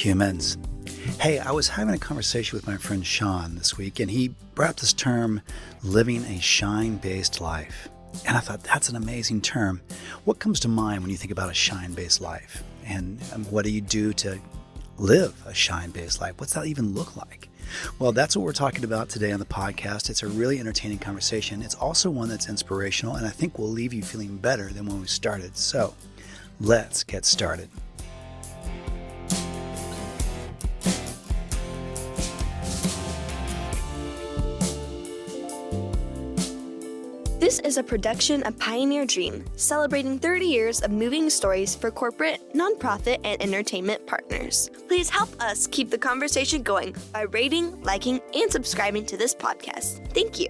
humans. Hey, I was having a conversation with my friend Shawn this week, and he brought up this term, living a shine-based life. And I thought, that's an amazing term. What comes to mind when you think about a shine-based life? And what do you do to live a shine-based life? What's that even look like? Well, that's what we're talking about today on the podcast. It's a really entertaining conversation. It's also one that's inspirational, and I think will leave you feeling better than when we started. So let's get started. This is a production of Pioneer Dream, celebrating 30 years of moving stories for corporate, nonprofit, and entertainment partners. Please help us keep the conversation going by rating, liking, and subscribing to this podcast. Thank you.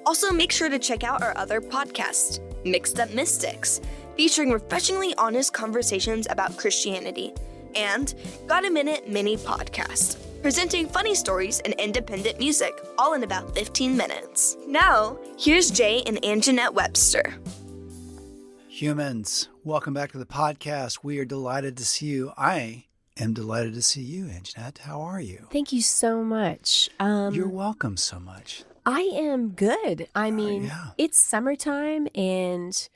Also, make sure to check out our other podcast, Mixed Up Mystics, featuring refreshingly honest conversations about Christianity, and Got a Minute Mini Podcast, presenting funny stories and independent music, all in about 15 minutes. Now, here's Jay and Anjanette Webster. Humans, welcome back to the podcast. We are delighted to see you. I am delighted to see you, Anjanette. How are you? Thank you so much. You're welcome so much. I am good. I mean, It's summertime and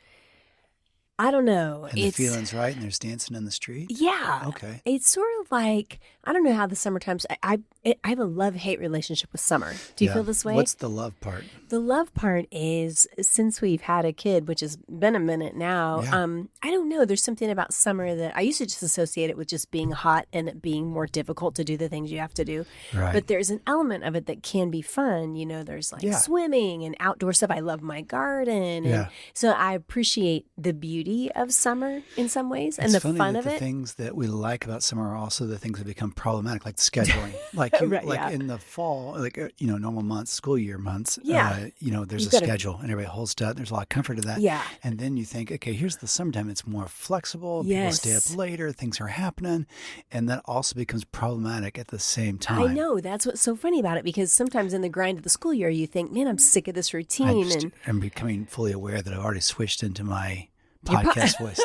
I don't know. And the feeling's right and there's dancing in the street? Yeah. Okay. It's sort of like, I don't know how the summertime's, I have a love-hate relationship with summer. Do you feel this way? What's the love part? The love part is, since we've had a kid, which has been a minute now, I don't know. There's something about summer that I used to just associate it with just being hot and it being more difficult to do the things you have to do. Right. But there's an element of it that can be fun. You know, there's like swimming and outdoor stuff. I love my garden. And so I appreciate the beauty of summer in some ways and it's the funny fun that of the it. things that we like about summer are also the things that become problematic, like the scheduling. Like in the fall, normal months, school year months, there's a schedule and everybody holds to it. There's a lot of comfort to that. Yeah. And then you think, okay, here's the summertime. It's more flexible. People stay up later. Things are happening. And that also becomes problematic at the same time. I know. That's what's so funny about it, because sometimes in the grind of the school year, you think, man, I'm sick of this routine. I'm becoming fully aware that I've already switched into my podcast voice.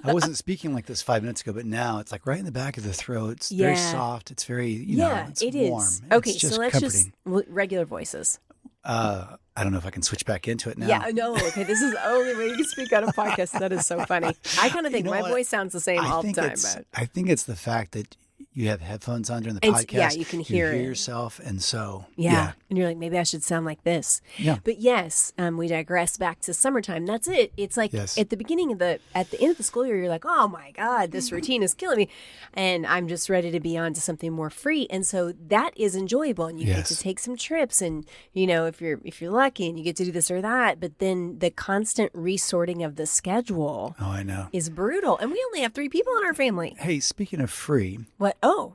I wasn't speaking like this 5 minutes ago, but now it's like right in the back of the throat. It's very soft. It's very, it's warm. Okay, it's just so let's comforting. just regular voices. I don't know if I can switch back into it now. Yeah, no. Okay, this is the only way you can speak on a podcast. That is so funny. I kind of think my voice sounds the same all the time. I think it's the fact that you have headphones on during the podcast. Yeah, you can hear it. Yourself, and so and you're like, maybe I should sound like this. Yeah. But yes, we digress back to summertime. That's it. It's like at the end of the school year, you're like, oh my God, this routine is killing me, and I'm just ready to be on to something more free. And so that is enjoyable, and you get to take some trips, and if you're lucky, and you get to do this or that. But then the constant resorting of the schedule, I know, is brutal. And we only have 3 people in our family. Hey, speaking of free, what? Oh.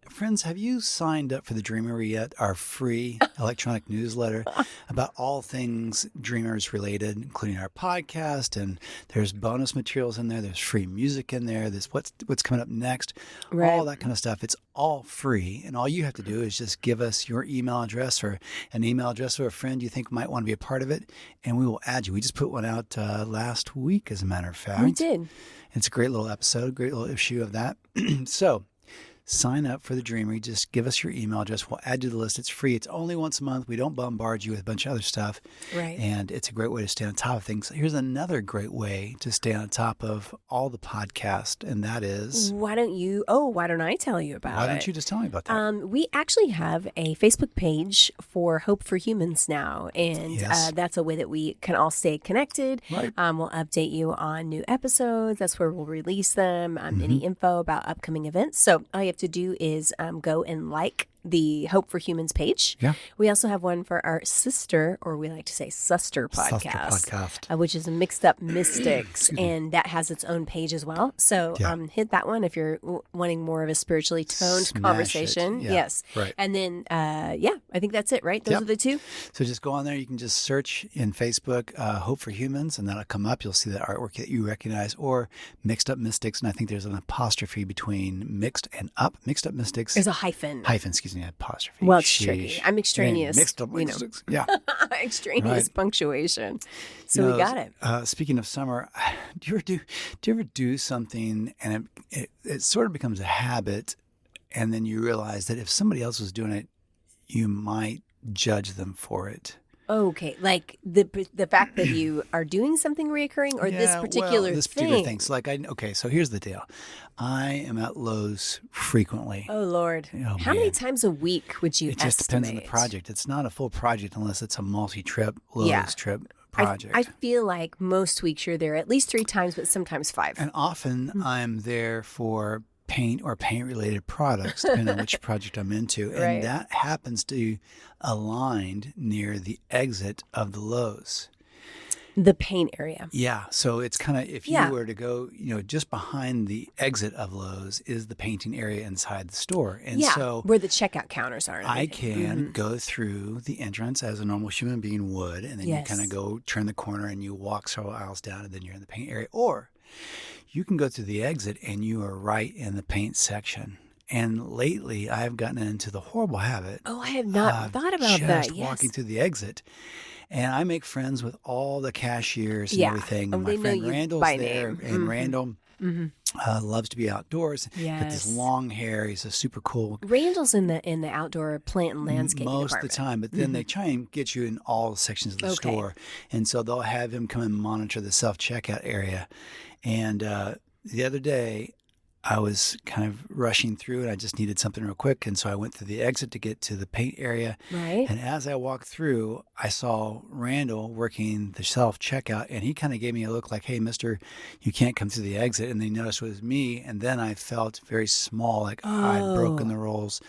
Friends, have you signed up for the Dreamery yet? Our free electronic newsletter about all things Dreamers related, including our podcast. And there's bonus materials in there. There's free music in there. There's what's coming up next. Right. All that kind of stuff. It's all free. And all you have to do is just give us your email address or an email address of a friend you think might want to be a part of it. And we will add you. We just put one out last week, as a matter of fact. We did. It's a great little episode, great little issue of that. So sign up for the Dreamery. Just give us your email address. We'll add you to the list. It's free. It's only once a month. We don't bombard you with a bunch of other stuff. Right. And it's a great way to stay on top of things. Here's another great way to stay on top of all the podcast, and that is... Why don't I tell you about it? Why don't you just tell me about that? We actually have a Facebook page for Hope for Humans now, and that's a way that we can all stay connected. Right. We'll update you on new episodes. That's where we'll release them, any info about upcoming events. So all you have to do is go and like the Hope for Humans page. Yeah. We also have one for our sister, or we like to say suster podcast. Which is Mixed Up Mystics, and that has its own page as well. So hit that one if you're wanting more of a spiritually toned conversation. Yes. Right. And then, I think that's it, right? Those are the 2. So just go on there. You can just search in Facebook, Hope for Humans, and that'll come up. You'll see that artwork that you recognize, or Mixed Up Mystics. And I think there's an apostrophe between mixed and up. Mixed Up Mystics. There's a hyphen. Excuse using the apostrophe. Well, it's tricky. I'm extraneous. Yeah. Extraneous punctuation. So we got it. Speaking of summer, do you ever do something and it sort of becomes a habit, and then you realize that if somebody else was doing it, you might judge them for it? Okay, like the fact that you are doing something reoccurring, or this particular thing. So so here's the deal. I am at Lowe's frequently. Oh Lord, how many times a week would you? It just depends on the project. It's not a full project unless it's a multi-trip Lowe's trip project. I feel like most weeks you're there at least 3 times, but sometimes 5. And often I'm there for paint or paint-related products, depending on which project I'm into. And that happens to align near the exit of the Lowe's. The paint area. Yeah. So it's kind of, if you were to go, just behind the exit of Lowe's is the painting area inside the store. And so where the checkout counters are. I can go through the entrance as a normal human being would, and then you kind of go turn the corner and you walk several aisles down, and then you're in the paint area. Or you can go through the exit and you are right in the paint section. And lately, I've gotten into the horrible habit. Oh, I have not thought about that. Just walking through the exit. And I make friends with all the cashiers and everything. And my friend Randall's there. And Randall loves to be outdoors. Got this long hair. He's a super cool. Randall's in the outdoor plant and landscape most of the time. But then they try and get you in all sections of the store. And so they'll have him come and monitor the self-checkout area. And the other day, I was kind of rushing through and I just needed something real quick. And so I went through the exit to get to the paint area. Right. And as I walked through, I saw Randall working the self-checkout. And he kind of gave me a look like, hey, mister, you can't come through the exit. And they noticed it was me. And then I felt very small, like I'd broken the rules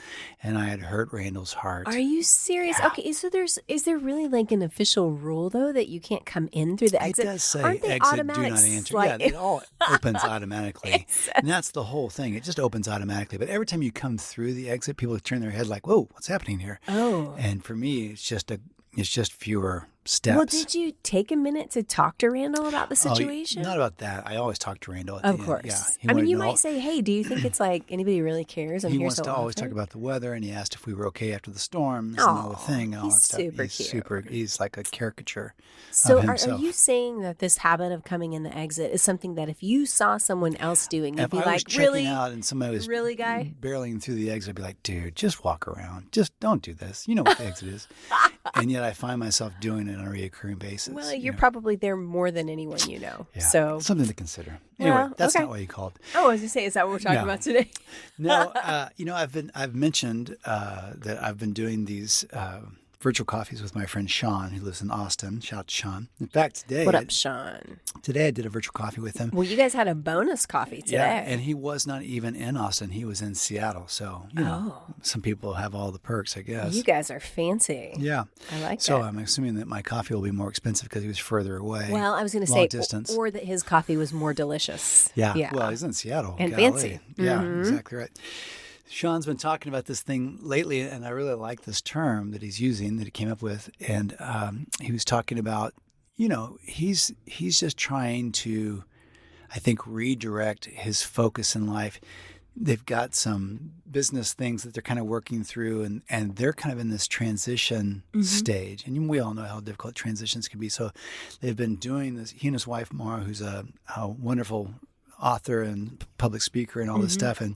and I had hurt Randall's heart. Are you serious? Yeah. Okay, so is there really like an official rule, though, that you can't come in through the exit? It does say Aren't they exit, automatic? do not enter. Yeah, it all opens automatically. And that's the whole thing. It just opens automatically. But every time you come through the exit, people turn their head like, whoa, what's happening here? Oh. And for me, it's just fewer steps. Well, did you take a minute to talk to Randall about the situation? Not about that. I always talk to Randall at of the course. end. Yeah, I mean, you might say, hey, do you think it's like anybody really cares? He wants to always talk about the weather, and he asked if we were okay after the storms and all the thing. He's super cute. He's like a caricature so of himself. Are you saying that this habit of coming in the exit is something that if you saw someone else doing, you'd be like, really? If I was checking out and somebody was really, guy? barreling through the exit, I'd be like, dude, just walk around. Just don't do this. You know what the exit is. And yet I find myself doing it on a reoccurring basis. Well, you're probably there more than anyone you know. Yeah, so something to consider. Anyway, that's not what you called. Oh, I was going to say, is that what we're talking about today? No, I've mentioned that I've been doing these virtual coffees with my friend Shawn, who lives in Austin. Shout out to Shawn. In fact, today... What up, Shawn? Today I did a virtual coffee with him. Well, you guys had a bonus coffee today. Yeah, and he was not even in Austin. He was in Seattle. So, some people have all the perks, I guess. You guys are fancy. Yeah. I like that. So I'm assuming that my coffee will be more expensive because he was further away. Well, I was going to say, distance. Or that his coffee was more delicious. Yeah. Well, he's in Seattle. And fancy. Yeah, exactly right. Sean's been talking about this thing lately, and I really like this term that he's using, that he came up with. And he was talking about, he's just trying to, I think, redirect his focus in life. They've got some business things that they're kind of working through, and they're kind of in this transition stage. And we all know how difficult transitions can be. So they've been doing this. He and his wife, Mara, who's a wonderful author and public speaker and all this stuff, and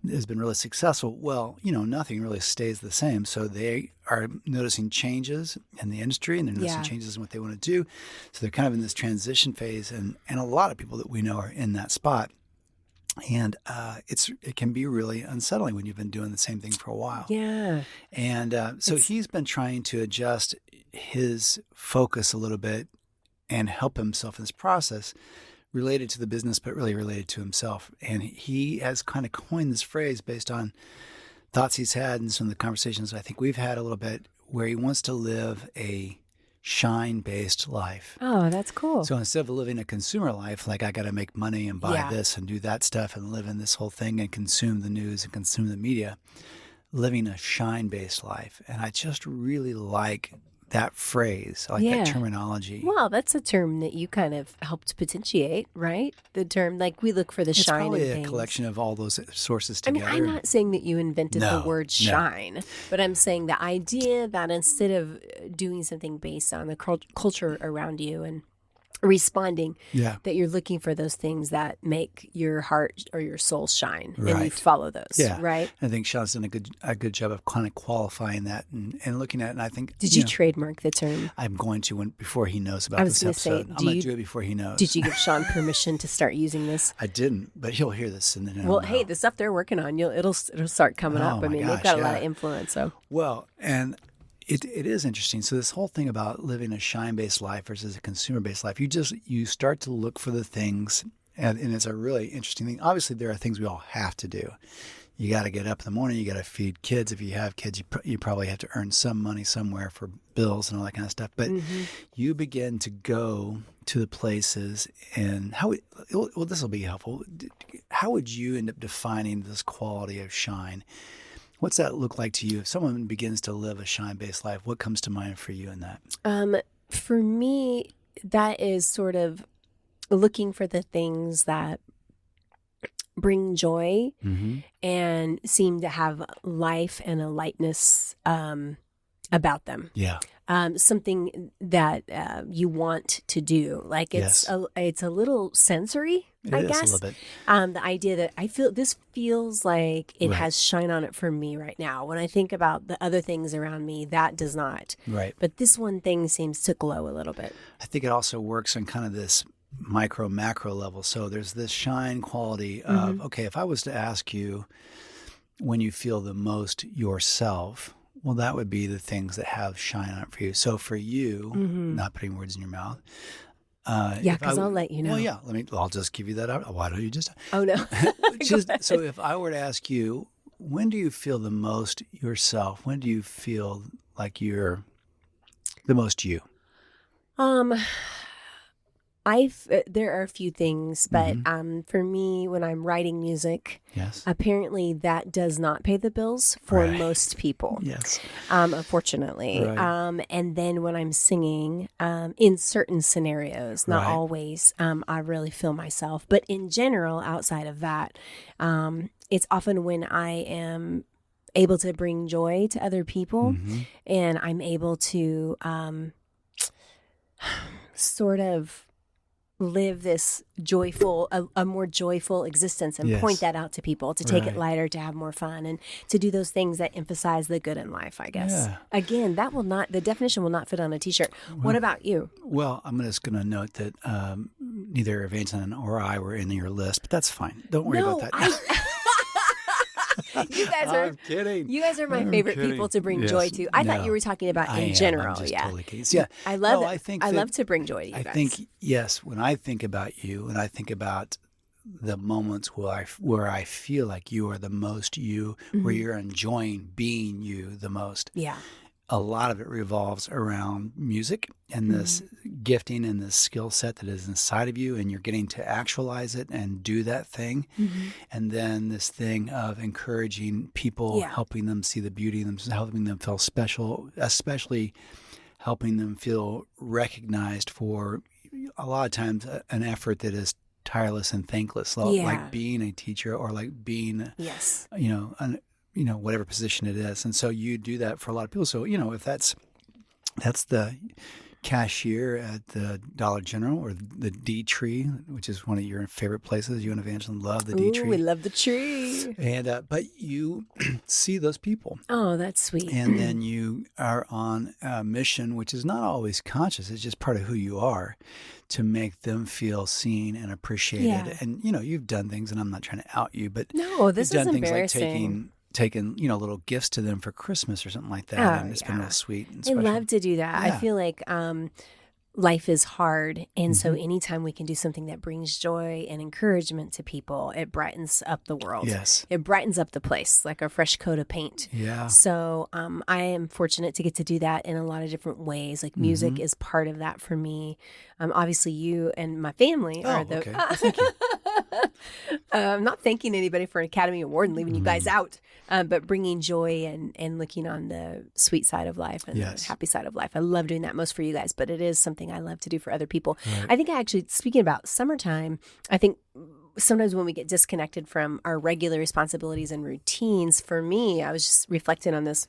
has been really successful. Well, nothing really stays the same. So they are noticing changes in the industry, and they're noticing changes in what they want to do. So they're kind of in this transition phase, and a lot of people that we know are in that spot. And it can be really unsettling when you've been doing the same thing for a while. Yeah. And so he's been trying to adjust his focus a little bit and help himself in this process, related to the business, but really related to himself. And he has kind of coined this phrase based on thoughts he's had and some of the conversations I think we've had a little bit, where he wants to live a shine-based life. Oh, that's cool. So instead of living a consumer life, like I got to make money and buy this and do that stuff and live in this whole thing and consume the news and consume the media, living a shine-based life. And I just really like that phrase. I like that terminology. Well, that's a term that you kind of helped potentiate, right? The term, like we look for the shine in things. It's probably a collection of all those sources together. I mean, I'm not saying that you invented the word shine, but I'm saying the idea that instead of doing something based on the culture around you and responding, that you're looking for those things that make your heart or your soul shine, and you follow those, right? I think Shawn's done a good job of kind of qualifying that and looking at it. And I think, did you trademark the term? I'm going to before he knows about this episode. I'm going to do it before he knows. Did you give Shawn permission to start using this? I didn't, but he'll hear this and then. Well, hey, the stuff they're working on, it'll start coming up. I mean, they've got a lot of influence. So and. It is interesting. So this whole thing about living a shine-based life versus a consumer-based life, you start to look for the things, and it's a really interesting thing. Obviously, there are things we all have to do. You got to get up in the morning. You got to feed kids. If you have kids, you probably have to earn some money somewhere for bills and all that kind of stuff. But you begin to go to the places, and this will be helpful. How would you end up defining this quality of shine? What's that look like to you? If someone begins to live a shine-based life, what comes to mind for you in that? For me, that is sort of looking for the things that bring joy and seem to have life and a lightness about them. Yeah. Something that you want to do. Like it's a little sensory, I guess. A little bit. The idea that I feel this feels like it has shine on it for me right now. When I think about the other things around me, that does not. Right. But this one thing seems to glow a little bit. I think it also works on kind of this micro macro level. So there's this shine quality of, okay, if I was to ask you when you feel the most yourself, well, that would be the things that have shine on it for you. So for you, not putting words in your mouth. Because I'll let you know. Well, yeah. I'll just give you that out. Why don't you just? Oh, no. So if I were to ask you, when do you feel the most yourself? When do you feel like you're the most you? There are a few things, but for me, when I'm writing music, apparently that does not pay the bills for most people. Yes, unfortunately. Right. And then when I'm singing, in certain scenarios, not always, I really feel myself. But in general, outside of that, it's often when I am able to bring joy to other people, and I'm able to sort of live this joyful, a more joyful existence and point that out to people, to take it lighter, to have more fun, and to do those things that emphasize the good in life, I guess. Yeah. Again, the definition will not fit on a t-shirt. What about you? Well, I'm just going to note that neither Evangeline or I were in your list, but that's fine. Don't worry about that. You guys are. I'm kidding. You guys are my favorite people to bring joy to. I thought you were talking about in general. I'm just totally kidding. Yeah. I love it. I love to bring joy to you guys. I think, yes, when I think about you and I think about the moments where I feel like you are the most you, where you're enjoying being you the most. Yeah. A lot of it revolves around music and this gifting and this skill set that is inside of you, and you're getting to actualize it and do that thing. And then this thing of encouraging people, helping them see the beauty in them, helping them feel special, especially helping them feel recognized for a lot of times an effort that is tireless and thankless, like being a teacher or like being, whatever position it is. And so you do that for a lot of people. So, if that's the cashier at the Dollar General or the D Tree, which is one of your favorite places. You and Evangeline love the D Tree. We love the tree. And but you see those people. Oh, that's sweet. And then you are on a mission, which is not always conscious. It's just part of who you are, to make them feel seen and appreciated. Yeah. And you've done things, and I'm not trying to out you, but no, this you've done is things embarrassing. like taking little gifts to them for Christmas or something like that, and it's been real sweet and special. I love to do that. Yeah. I feel like life is hard. And so anytime we can do something that brings joy and encouragement to people, it brightens up the world. Yes. It brightens up the place like a fresh coat of paint. Yeah. So I am fortunate to get to do that in a lot of different ways. Like music is part of that for me. Obviously, you and my family are the... Okay. Thank you. I'm not thanking anybody for an Academy Award and leaving you guys out, but bringing joy and looking on the sweet side of life and the happy side of life. I love doing that most for you guys, but it is something I love to do for other people. Right. I think speaking about summertime, I think sometimes when we get disconnected from our regular responsibilities and routines, for me, I was just reflecting on this.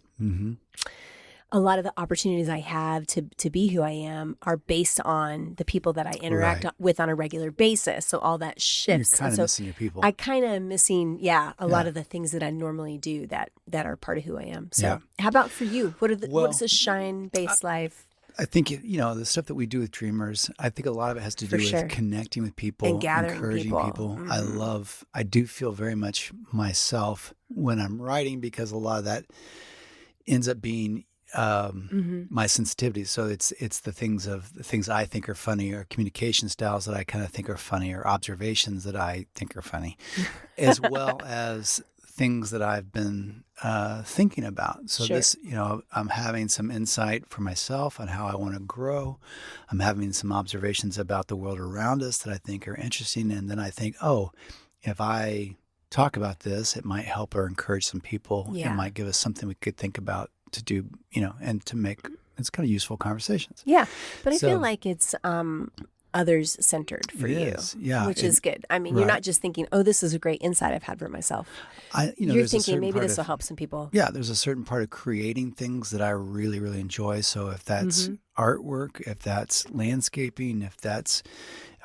A lot of the opportunities I have to be who I am are based on the people that I interact with on a regular basis. So all that shifts. You're kind of missing your people. I kind of missing, a lot of the things that I normally do that are part of who I am. So how about for you? What is the shine-based life? I think, the stuff that we do with Dreamers, I think a lot of it has to do with connecting with people, and gathering encouraging people. I do feel very much myself when I'm writing, because a lot of that ends up being my sensitivity. So it's the things I think are funny, or communication styles that I kind of think are funny, or observations that I think are funny, as well as things that I've been thinking about. So this, I'm having some insight for myself on how I want to grow. I'm having some observations about the world around us that I think are interesting. And then I think, if I talk about this, it might help or encourage some people. It might give us something we could think about to do, and to make it's kind of useful conversations. Yeah. But I feel like it's others centered for you, which is good. I mean, you're not just thinking, this is a great insight I've had for myself. You're thinking maybe this will help some people. Yeah. There's a certain part of creating things that I really, really enjoy. So if that's artwork, if that's landscaping, if that's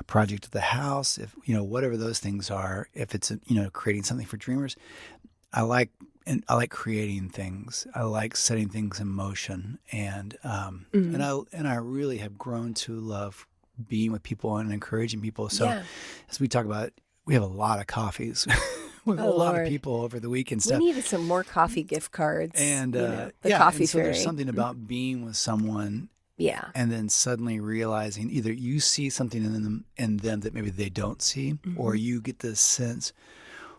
a project of the house, if, whatever those things are, if it's, creating something for Dreamers, I like creating things. I like setting things in motion, and I really have grown to love being with people and encouraging people. So as we talk about, we have a lot of coffees with a lot of people over the week and stuff. We needed some more coffee gift cards. And the coffee and so there's something about being with someone. Yeah. And then suddenly realizing either you see something in them that maybe they don't see, or you get this sense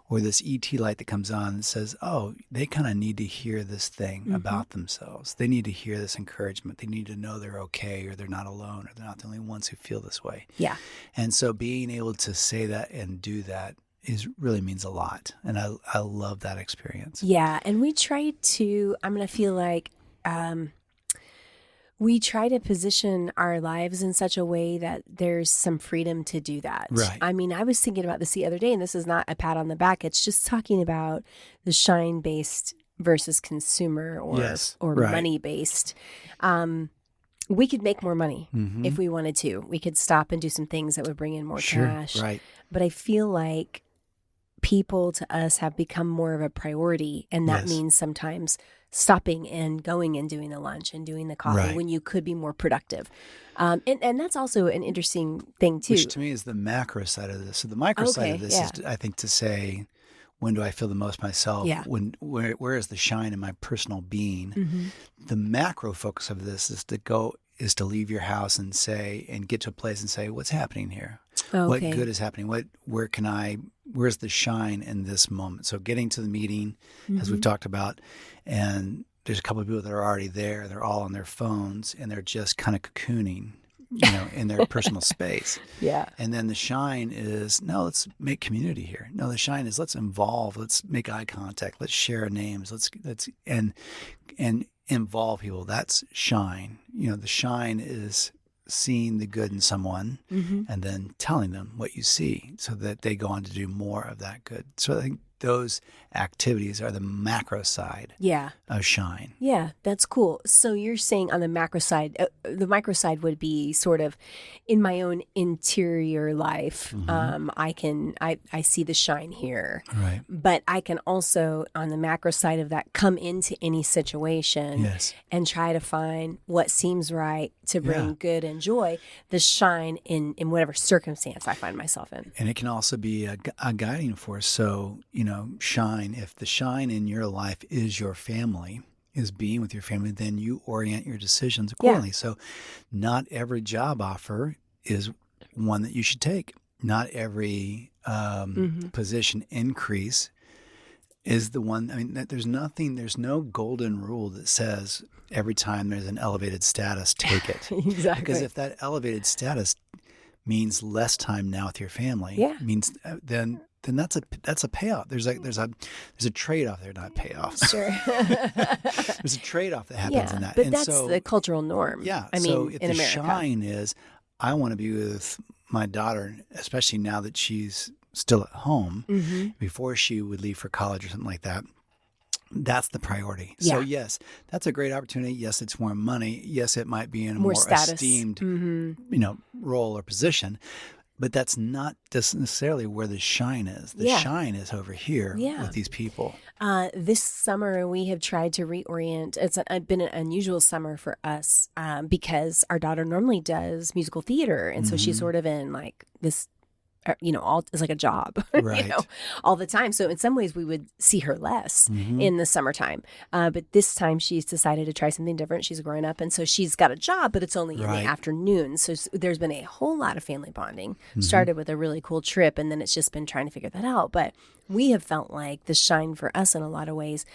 or this ET light that comes on and says, they kind of need to hear this thing about themselves. They need to hear this encouragement. They need to know they're okay, or they're not alone, or they're not the only ones who feel this way. Yeah. And so being able to say that and do that really means a lot. And I love that experience. Yeah. And we try to, I'm going to feel like, we try to position our lives in such a way that there's some freedom to do that. Right. I mean, I was thinking about this the other day, and this is not a pat on the back. It's just talking about the shine-based versus consumer or money-based. We could make more money if we wanted to. We could stop and do some things that would bring in more cash. Right. But I feel like people to us have become more of a priority, and that means sometimes stopping and going and doing the lunch and doing the coffee when you could be more productive. And that's also an interesting thing too. Which to me is the macro side of this. So the micro side of this is, I think, to say, when do I feel the most myself? Yeah. Where is the shine in my personal being? The macro focus of this is to leave your house and get to a place and say, what's happening here? What good is happening? Where's the shine in this moment? So getting to the meeting, as we've talked about, and there's a couple of people that are already there. They're all on their phones, and they're just kind of cocooning, in their personal space. Yeah. And then the shine is, no, let's make community here. No, the shine is, let's involve, let's make eye contact, let's share names, let's and involve people. That's shine. The shine is seeing the good in someone and then telling them what you see so that they go on to do more of that good. So I think those activities are the macro side of shine. Yeah, that's cool. So you're saying on the macro side, the micro side would be sort of in my own interior life. I see the shine here. Right. But I can also, on the macro side of that, come into any situation and try to find what seems right to bring good and joy, the shine in whatever circumstance I find myself in. And it can also be a guiding force. So, shine, if the shine in your life is your family, is being with your family, then you orient your decisions accordingly. So not every job offer is one that you should take. Not every position increase is the one. I mean, there's no golden rule that says every time there's an elevated status, take it. Exactly. Because if that elevated status means less time now with your family, means then that's a payoff. There's a trade-off there, not payoff. Sure. There's a trade-off that happens in that. But that's the cultural norm. Yeah. I so mean, if in the America. shine is, I want to be with my daughter, especially now that she's still at home, before she would leave for college or something like that. That's the priority. Yeah. So yes, that's a great opportunity. Yes, it's more money. Yes, it might be in a More more status. esteemed, role or position. But that's not necessarily where the shine is. The shine is over here with these people. This summer, we have tried to reorient. It's been an unusual summer for us because our daughter normally does musical theater. And so she's sort of in like this, it's like a job, Right. all the time. So in some ways we would see her less in the summertime. But this time she's decided to try something different. She's growing up. And so she's got a job, but it's only in the afternoon. So there's been a whole lot of family bonding. Started with a really cool trip, and then it's just been trying to figure that out. But we have felt like the shine for us in a lot of ways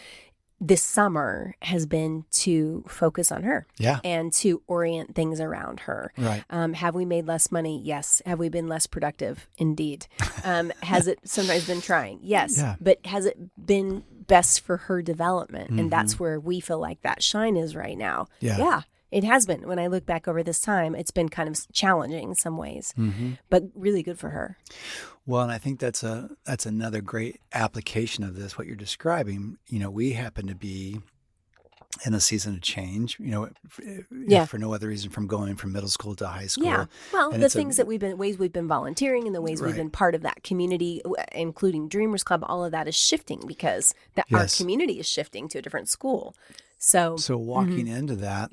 this summer has been to focus on her and to orient things around her. Right. Have we made less money? Yes. Have we been less productive? Indeed. Has it sometimes been trying? Yes. Yeah. But has it been best for her development? And that's where we feel like that shine is right now. Yeah. It has been. When I look back over this time, it's been kind of challenging in some ways, but really good for her. Well, and I think that's another great application of this, what you're describing. We happen to be in a season of change, for no other reason from going from middle school to high school. Yeah. Well, and the ways we've been volunteering and the ways we've been part of that community, including Dreamers Club, all of that is shifting because our community is shifting to a different school. So walking into that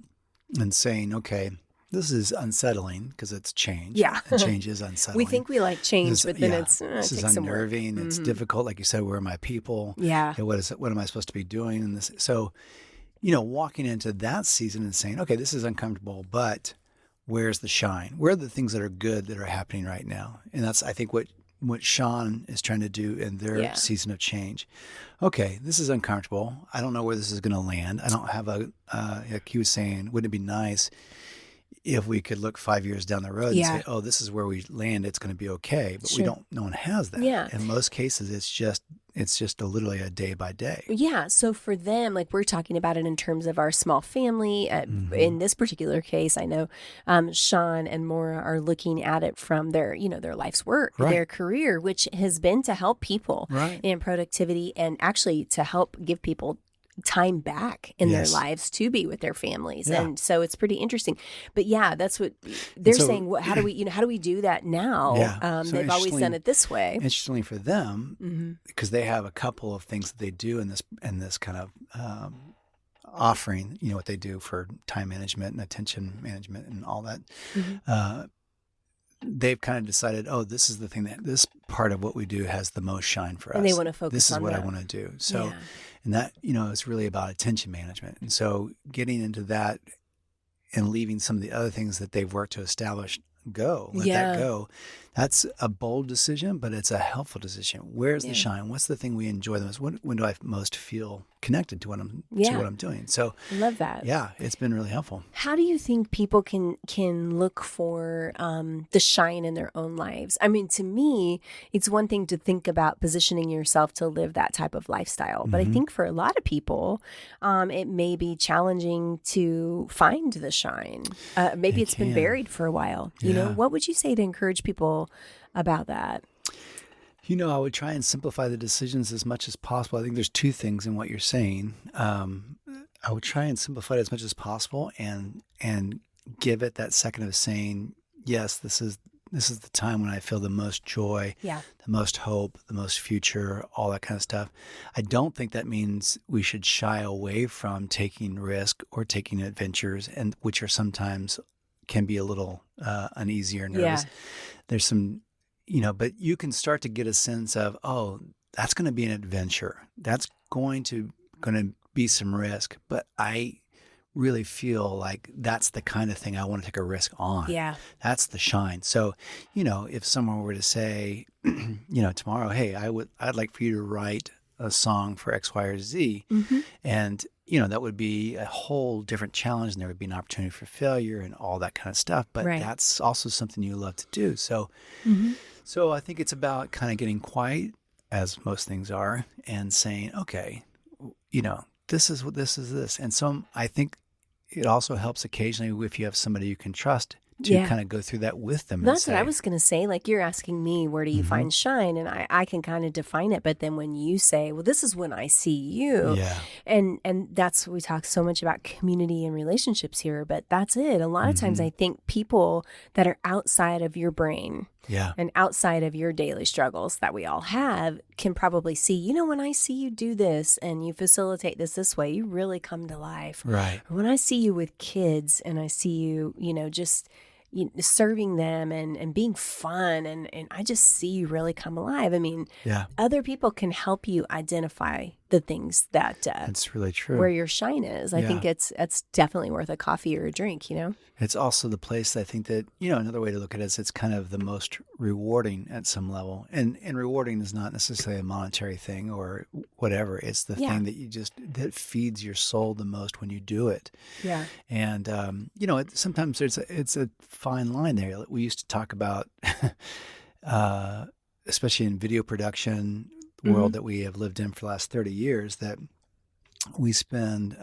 and saying, okay, this is unsettling because it's change. Yeah. And change is unsettling. We think we like change, but then this is unnerving. It's difficult. Like you said, where are my people? Yeah. What am I supposed to be doing in this? So, walking into that season and saying, okay, this is uncomfortable, but where's the shine? Where are the things that are good that are happening right now? And that's, I think, what Shawn is trying to do in their season of change. Okay, this is uncomfortable. I don't know where this is going to land. I don't have like he was saying, wouldn't it be nice if we could look 5 years down the road and say, oh, this is where we land, it's going to be okay. But no one has that. Yeah. In most cases, it's just literally a day by day. Yeah. So for them, like we're talking about it in terms of our small family. In this particular case, I know Shawn and Maura are looking at it from their life's work, their career, which has been to help people in productivity and actually to help give people time back in their lives to be with their families. And so it's pretty interesting. But that's what they're saying. How do we do that now? So they've always done it this way. Interestingly for them, because they have a couple of things that they do in this kind of offering, what they do for time management and attention management and all that. They've kind of decided, this is the thing this part of what we do has the most shine for us. And they want to focus on this is that. what I want to do. So, and that, it's really about attention management. And so getting into that and leaving some of the other things that they've worked to establish let that go. That's a bold decision, but it's a helpful decision. Where's the shine? What's the thing we enjoy the most? When do I most feel connected to what I'm doing? So I love that. Yeah, it's been really helpful. How do you think people can look for the shine in their own lives? I mean, to me, it's one thing to think about positioning yourself to live that type of lifestyle. But I think for a lot of people, it may be challenging to find the shine. Maybe it's been buried for a while. What would you say to encourage people about that? I would try and simplify the decisions as much as possible. I think there's two things in what you're saying. I would try and simplify it as much as possible and give it that second of saying, yes, this is the time when I feel the most joy, the most hope, the most future, all that kind of stuff. I don't think that means we should shy away from taking risk or taking adventures, and which are sometimes can be a little uneasy or nervous. There's some, but you can start to get a sense of, that's going to be an adventure. That's going to be some risk, but I really feel like that's the kind of thing I want to take a risk on. Yeah. That's the shine. So, if someone were to say, tomorrow, hey, I'd like for you to write a song for X, Y, or Z. Mm-hmm. And, that would be a whole different challenge, and there would be an opportunity for failure and all that kind of stuff. But that's also something you love to do. So, so I think it's about kind of getting quiet, as most things are, and saying, okay, this is what this is this. And so I think it also helps occasionally if you have somebody you can trust to kind of go through that with them. That's what I was going to say. Like, you're asking me, where do you find shine? And I can kind of define it. But then when you say, well, this is when I see you. Yeah. And that's, we talk so much about community and relationships here, but that's it. A lot of times I think people that are outside of your brain and outside of your daily struggles that we all have can probably see, when I see you do this and you facilitate this way, you really come to life. Right. When I see you with kids and I see you, just serving them and being fun, and I just see you really come alive. I mean, other people can help you identify the things that that's really true, where your shine is. I think it's definitely worth a coffee or a drink. It's also the place I think that another way to look at it is it's kind of the most rewarding at some level, and rewarding is not necessarily a monetary thing or whatever. It's the thing that that feeds your soul the most when you do it. Yeah. And sometimes it's a fine line there. We used to talk about, especially in video production world that we have lived in for the last 30 years, that we spend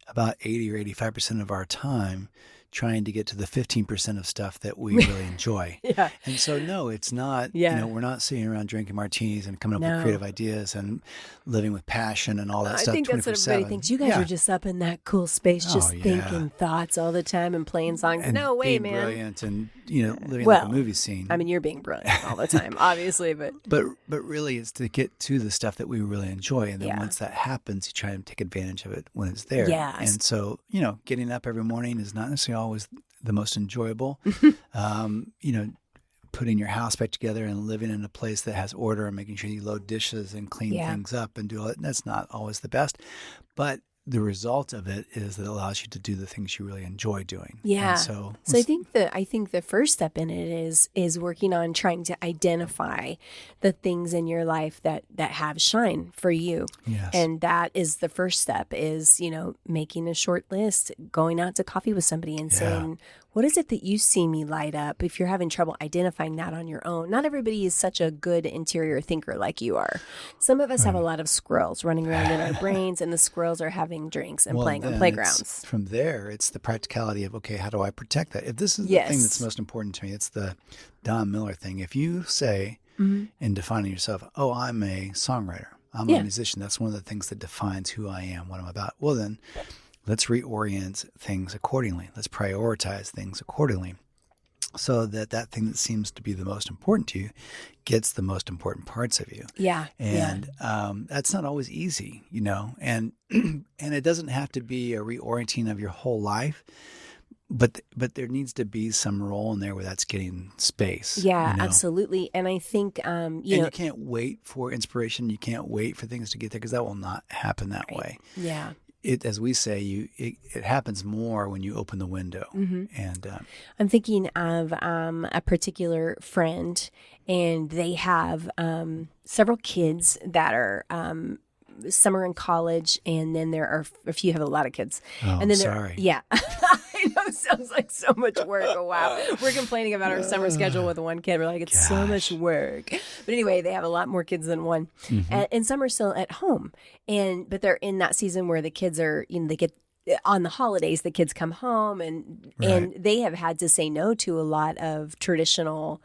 about 80 or 85% of our time trying to get to the 15% of stuff that we really enjoy. And so, no, it's not, we're not sitting around drinking martinis and coming up with creative ideas and living with passion and all that stuff. I think that's what everybody thinks. You guys are just up in that cool space, just thinking thoughts all the time and playing songs. And no way, being man. Brilliant and, living like a movie scene. I mean, you're being brilliant all the time, obviously, but really it's to get to the stuff that we really enjoy. And then once that happens, you try and take advantage of it when it's there. Yeah. And so, getting up every morning is not necessarily always the most enjoyable. Putting your house back together and living in a place that has order and making sure you load dishes and clean things up and do all that, that's not always the best. But the result of it is that it allows you to do the things you really enjoy doing. Yeah. And so I think the first step in it is working on trying to identify the things in your life that have shine for you. Yes. And that is the first step, is, making a short list, going out to coffee with somebody and saying, what is it that you see me light up? If you're having trouble identifying that on your own, not everybody is such a good interior thinker like you are. Some of us have a lot of squirrels running around in our brains, and the squirrels are having drinks and playing on playgrounds. From there, it's the practicality of, okay, how do I protect that? If this is the thing that's most important to me, it's the Don Miller thing. If you say in defining yourself, oh, I'm a songwriter, I'm a musician, that's one of the things that defines who I am, what I'm about. Well, then let's reorient things accordingly. Let's prioritize things accordingly, so that thing that seems to be the most important to you gets the most important parts of you. Yeah. And that's not always easy, and it doesn't have to be a reorienting of your whole life, but there needs to be some role in there where that's getting space. Yeah, absolutely. And I think, you can't wait for inspiration. You can't wait for things to get there, because that will not happen that way. Yeah. It, as we say, it happens more when you open the window. And I'm thinking of a particular friend, and they have several kids that are some are in college, and then there are a few have a lot of kids. Oh, and then sorry. I know, it sounds like so much work. Oh, wow. We're complaining about our summer schedule with one kid. We're like, it's so much work. But anyway, they have a lot more kids than one. And some are still at home. But they're in that season where the kids are, they get on the holidays, the kids come home, and they have had to say no to a lot of traditional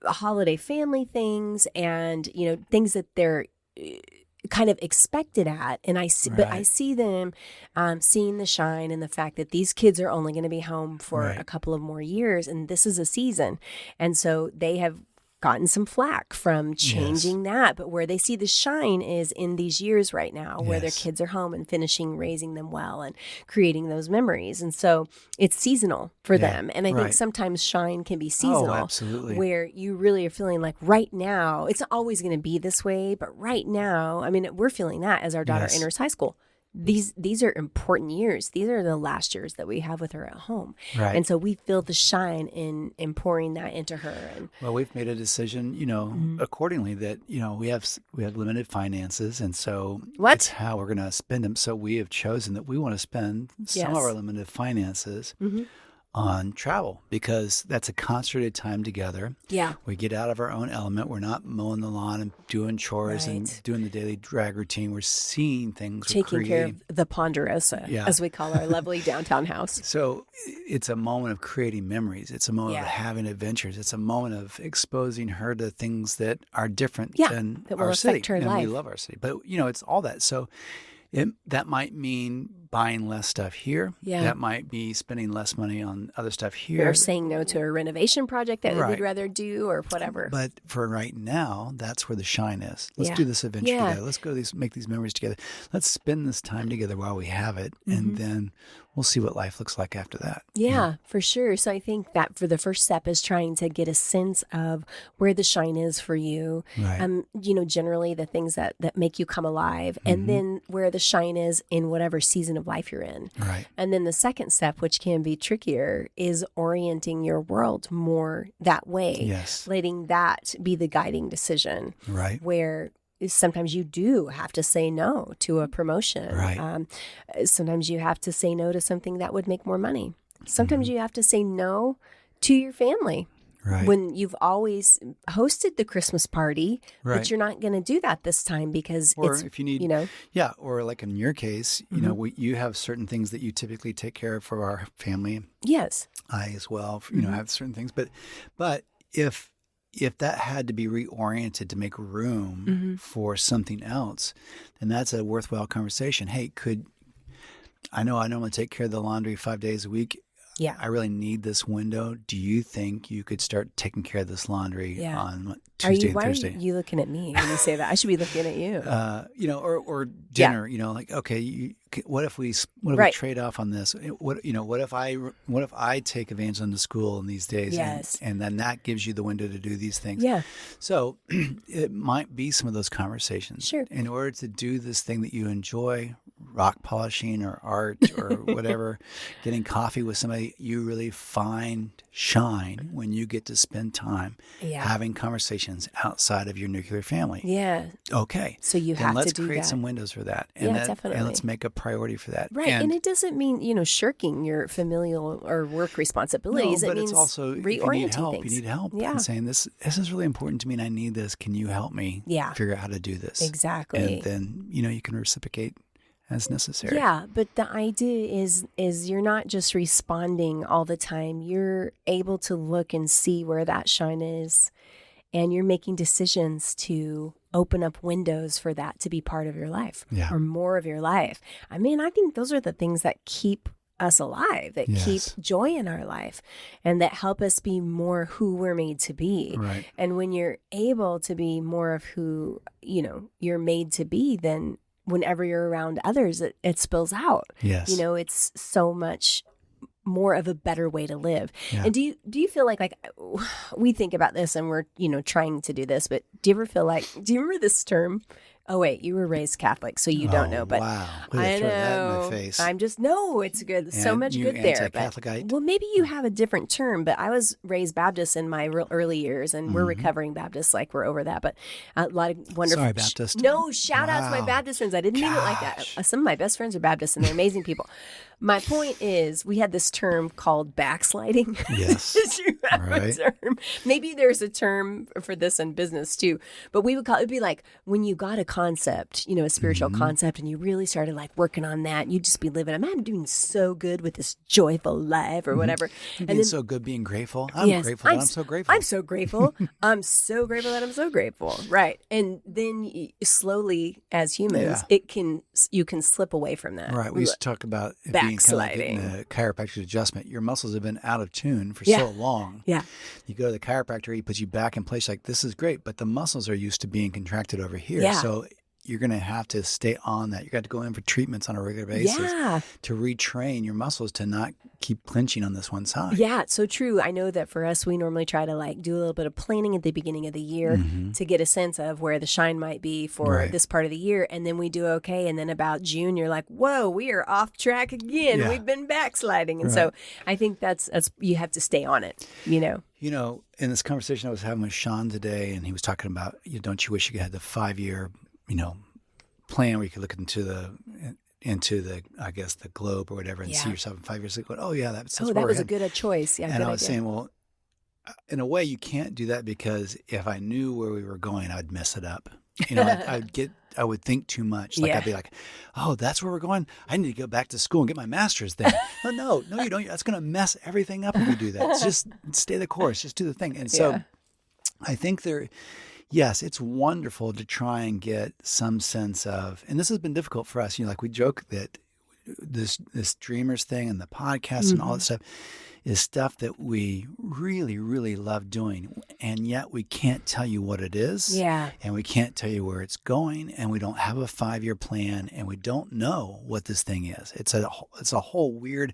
holiday family things, and, things that they're kind of expected at. And I see, but I see them seeing the shine and the fact that these kids are only going to be home for a couple of more years, and this is a season. And so they have gotten some flack from changing that. But where they see the shine is in these years right now where their kids are home and finishing raising them well and creating those memories. And so it's seasonal for them. And I think sometimes shine can be seasonal. Oh, absolutely. Where you really are feeling like right now, it's not always going to be this way, but right now, I mean, we're feeling that as our daughter enters high school. These are important years. These are the last years that we have with her at home. Right. And so we feel the shine in pouring that into her. And well, we've made a decision, accordingly that, we have limited finances. And so it's how we're going to spend them. So we have chosen that we want to spend some of our limited finances on travel because that's a concentrated time together. Yeah. We get out of our own element. We're not mowing the lawn and doing chores and doing the daily drag routine. We're seeing things. Taking care of the Ponderosa, as we call our lovely downtown house. So it's a moment of creating memories. It's a moment of having adventures. It's a moment of exposing her to things that are different than that will our affect city. her life. We love our city. But, it's all that. So that might mean buying less stuff here. Yeah. That might be spending less money on other stuff here. Or saying no to a renovation project that we'd rather do or whatever. But for right now, that's where the shine is. Let's do this adventure together. Let's go make these memories together. Let's spend this time together while we have it. And then we'll see what life looks like after that. Yeah, for sure. So I think that for the first step is trying to get a sense of where the shine is for you. Right. Generally the things that make you come alive. And then where the shine is in whatever season of life you're in. Right. And then the second step, which can be trickier, is orienting your world more that way. Yes. Letting that be the guiding decision. Right. Where sometimes you do have to say no to a promotion. Right. Sometimes you have to say no to something that would make more money. Sometimes you have to say no to your family. Right. When you've always hosted the Christmas party, but you're not going to do that this time because if you need, or like in your case, you have certain things that you typically take care of for our family. Yes. I as well, have certain things, but if that had to be reoriented to make room for something else, then that's a worthwhile conversation. Hey, I know I normally take care of the laundry 5 days a week. Yeah, I really need this window. Do you think you could start taking care of this laundry on Tuesday and Thursday? Why are you looking at me when you say that? I should be looking at you. Or dinner. Like okay, what if we trade off on this? What if I take Evangeline to school in these days? Yes, and then that gives you the window to do these things. Yeah. So it might be some of those conversations. Sure. In order to do this thing that you enjoy, rock polishing or art or whatever, getting coffee with somebody, you really find shine when you get to spend time having conversations outside of your nuclear family. Yeah. Okay. So you have to do that. Let's create some windows for that. And definitely. And let's make a priority for that. Right. And it doesn't mean, shirking your familial or work responsibilities. No, but it's also reorienting you need help. Yeah. And saying this is really important to me and I need this. Can you help me figure out how to do this? Exactly. And then, you can reciprocate as necessary. Yeah, but the idea is you're not just responding all the time. You're able to look and see where that shine is, and you're making decisions to open up windows for that to be part of your life or more of your life. I mean, I think those are the things that keep us alive, that keep joy in our life, and that help us be more who we're made to be. Right. And when you're able to be more of who, you're made to be, then whenever you're around others, it spills out. Yes. It's so much more of a better way to live. Yeah. And do you feel like we think about this and we're, trying to do this, but do you remember this term? Oh, wait, you were raised Catholic, so you don't know. But wow. I know. That in my face. It's good. There's so much good there. But, well, maybe you have a different term, but I was raised Baptist in my early years, and we're recovering Baptists, like we're over that. But a lot of wonderful. Sorry, Baptist. No, shout out to my Baptist friends. I didn't mean it like that. Some of my best friends are Baptists, and they're amazing people. My point is, we had this term called backsliding. Yes. Did you have a term? Maybe there's a term for this in business too, but we would call it, it'd be like when you got a concept, a spiritual concept, and you really started like working on that, and you'd just be living, I'm doing so good with this joyful life or whatever. And then, so good being grateful. I'm grateful that I'm so grateful. I'm so grateful. I'm so grateful that I'm so grateful. Right. And then slowly as humans, you can slip away from that. Right. We used to talk about it being kind of like getting a chiropractic adjustment. Your muscles have been out of tune for so long. Yeah. You go to the chiropractor, he puts you back in place like, this is great, but the muscles are used to being contracted over here. Yeah. So you're going to have to stay on that. You're going to go in for treatments on a regular basis to retrain your muscles to not keep clenching on this one side. Yeah, it's so true. I know that for us, we normally try to like do a little bit of planning at the beginning of the year to get a sense of where the shine might be for this part of the year. And then we do okay. And then about June, you're like, whoa, we are off track again. Yeah. We've been backsliding. And so I think that's you have to stay on it, in this conversation I was having with Shawn today, and he was talking about, don't you wish you had the 5-year plan where you could look into the I guess the globe or whatever and see yourself in 5 years ago. Oh yeah, that was a good choice. Yeah, and I was saying, well, in a way you can't do that, because if I knew where we were going, I'd mess it up. I would think too much. Like I'd be like, oh, that's where we're going. I need to go back to school and get my master's then. No, you don't. That's going to mess everything up if you do that. It's just stay the course. Just do the thing. And so I think yes, it's wonderful to try and get some sense of, and this has been difficult for us. Like we joke that this Dreamers thing and the podcast and all that stuff is stuff that we really, really love doing. And yet we can't tell you what it is. Yeah. And we can't tell you where it's going. And we don't have a 5-year plan. And we don't know what this thing is. It's a whole weird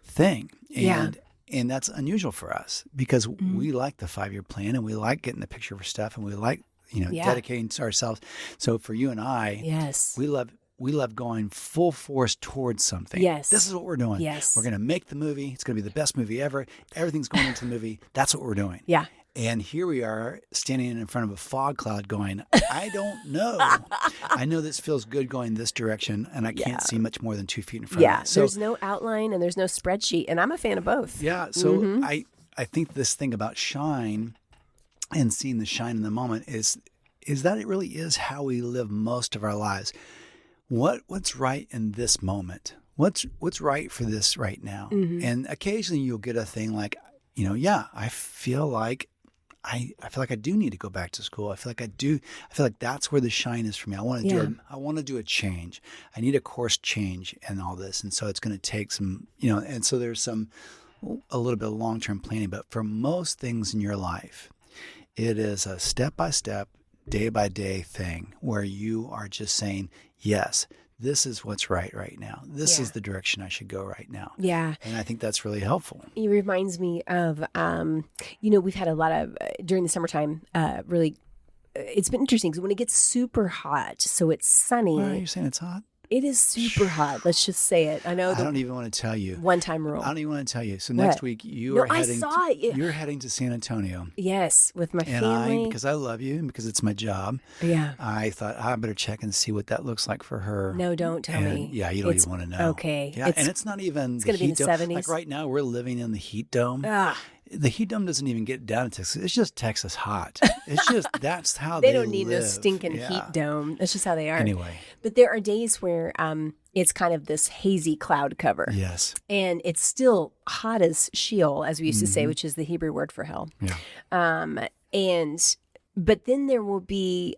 thing. And that's unusual for us, because we like the 5-year plan, and we like getting the picture for stuff, and we like, dedicating to ourselves. So for you and I, we love going full force towards something. Yes. This is what we're doing. Yes. We're going to make the movie. It's going to be the best movie ever. Everything's going into the movie. That's what we're doing. Yeah. And here we are standing in front of a fog cloud going, I don't know. I know this feels good going this direction, and I can't see much more than 2 feet in front of me. So there's no outline and there's no spreadsheet, and I'm a fan of both. Yeah. So I think this thing about shine and seeing the shine in the moment is that it really is how we live most of our lives. What's right in this moment? What's right for this right now? And occasionally you'll get a thing like, I feel like I do need to go back to school. I feel like that's where the shine is for me. I want to do a change. I need a course change and all this. And so it's going to take some, and so there's a little bit of long-term planning, but for most things in your life, it is a step-by-step, day-by-day thing where you are just saying, yes, this is what's right now. This is the direction I should go right now. Yeah. And I think that's really helpful. It reminds me of, we've had a lot of, during the summertime, really, it's been interesting because when it gets super hot, so it's sunny. Why are you saying it's hot? It is super hot. Let's just say it. I know. I don't even want to tell you. One-time rule. I don't even want to tell you. So next week you're heading to San Antonio. Yes, with my family. And because I love you and because it's my job. Yeah. I thought I better check and see what that looks like for her. No, don't tell me. Yeah, you don't even want to know. Okay. Yeah, and it's not even. It's going to be in the 70s. Like right now, we're living in the heat dome. The heat dome doesn't even get down to Texas. It's just Texas hot. It's just, that's how they don't need live. no stinking heat dome. That's just how they are. Anyway. But there are days where it's kind of this hazy cloud cover. Yes. And it's still hot as Sheol, as we used to say, which is the Hebrew word for hell. Yeah. But then there will be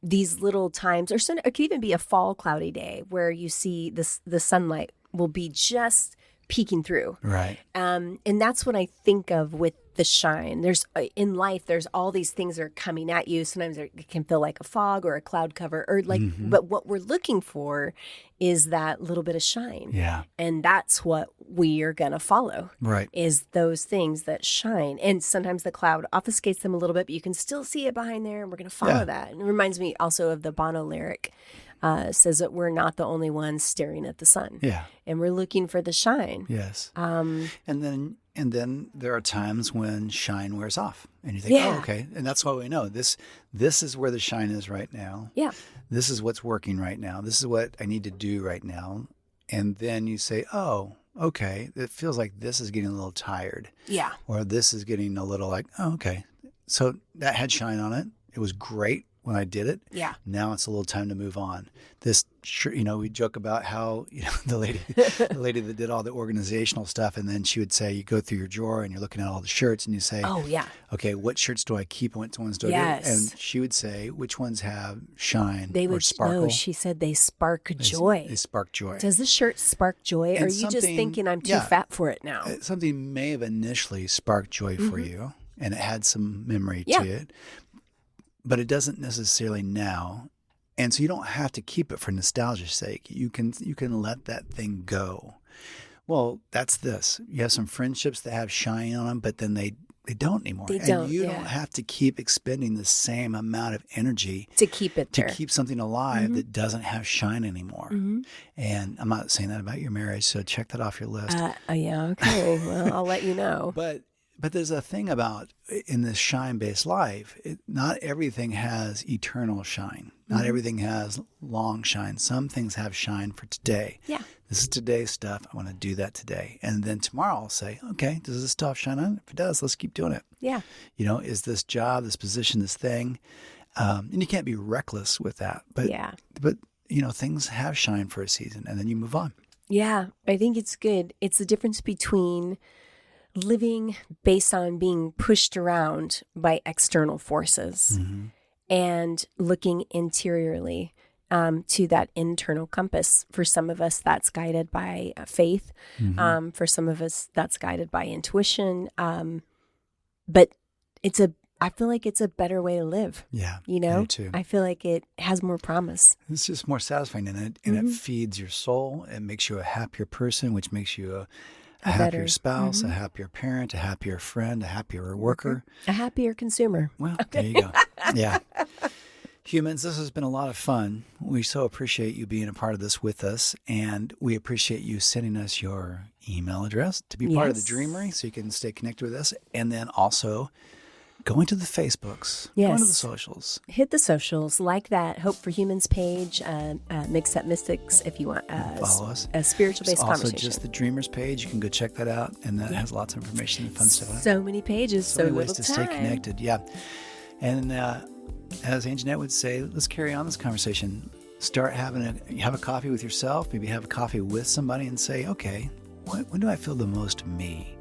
these little times, or it could even be a fall cloudy day where you see the sunlight will be just peeking through. Right. And that's what I think of with the shine. There's in life, there's all these things that are coming at you. Sometimes it can feel like a fog or a cloud cover, or like, but what we're looking for is that little bit of shine. Yeah. And that's what we are going to follow. Right. Is those things that shine. And sometimes the cloud obfuscates them a little bit, but you can still see it behind there, and we're going to follow that. And it reminds me also of the Bono lyric. Says that we're not the only ones staring at the sun. Yeah. And we're looking for the shine. Yes. And then there are times when shine wears off. And you think, oh, okay. And that's why we know this is where the shine is right now. Yeah. This is what's working right now. This is what I need to do right now. And then you say, oh, okay, it feels like this is getting a little tired. Yeah. Or this is getting a little like, oh, okay. So that had shine on it. It was great. when I did it. Yeah. Now it's a little time to move on. This, we joke about how, the lady that did all the organizational stuff, and then she would say, you go through your drawer and you're looking at all the shirts and you say, oh, yeah. Okay, what shirts do I keep and which ones do I Yes. do? And she would say, which ones have shine They or would, sparkle? no, she said they spark joy. They spark joy. Does this shirt spark joy? Or are you just thinking I'm too fat for it now? Something may have initially sparked joy for you, and it had some memory to it, but it doesn't necessarily now. And so you don't have to keep it for nostalgia's sake. You can let that thing go. Well, that's this. You have some friendships that have shine on them, but then they don't anymore. And you don't have to keep expending the same amount of energy to keep it there. To keep something alive that doesn't have shine anymore. And I'm not saying that about your marriage, so check that off your list. Yeah, okay. Well, I'll let you know. But there's a thing about in this shine-based life, not everything has eternal shine. Not everything has long shine. Some things have shine for today. Yeah. This is today's stuff. I want to do that today. And then tomorrow I'll say, okay, does this stuff shine on? If it does, let's keep doing it. Yeah. Is this job, this position, this thing? And you can't be reckless with that. But things have shine for a season, and then you move on. Yeah. I think it's good. It's the difference between living based on being pushed around by external forces and looking interiorly to that internal compass. For some of us, that's guided by faith. For some of us, that's guided by intuition. But I feel like it's a better way to live. Yeah, me too. I feel like it has more promise. It's just more satisfying, and it feeds your soul. It makes you a happier person, which makes you a happier spouse, a happier parent, a happier friend, a happier worker. A happier consumer. Well, there you go. Yeah. Humans, this has been a lot of fun. We so appreciate you being a part of this with us, and we appreciate you sending us your email address to be part of the Dreamery so you can stay connected with us, and then also going to the Facebooks, going to the socials. Hit the socials, like that Hope for Humans page, Mixed Up Mystics, if you want follow us. A spiritual-based conversation. Also, just the Dreamers page. You can go check that out, and that has lots of information and fun stuff on it. So many pages, so many little ways to stay connected. Yeah. And as Anjanette would say, let's carry on this conversation. Start have a coffee with yourself, maybe have a coffee with somebody and say, okay, when do I feel the most me?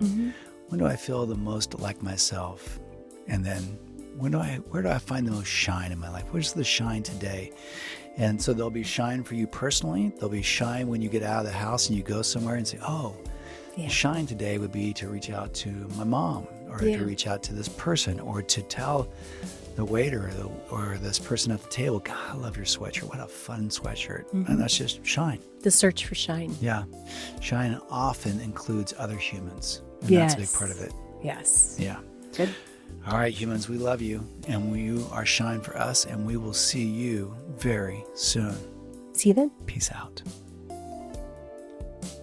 When do I feel the most like myself? And then where do I find the most shine in my life? Where's the shine today? And so there'll be shine for you personally. There'll be shine when you get out of the house and you go somewhere and say, shine today would be to reach out to my mom, or to reach out to this person, or to tell the waiter or this person at the table, God, I love your sweatshirt. What a fun sweatshirt. And that's just shine. The search for shine. Yeah. Shine often includes other humans. And that's a big part of it. Yes. Yeah. Good. All right, humans, we love you, and you are shine for us, and we will see you very soon. See you then. Peace out.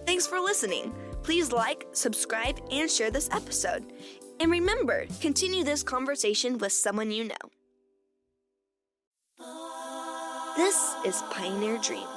Thanks for listening. Please like, subscribe, and share this episode. And remember, continue this conversation with someone you know. This is Pioneer Dream.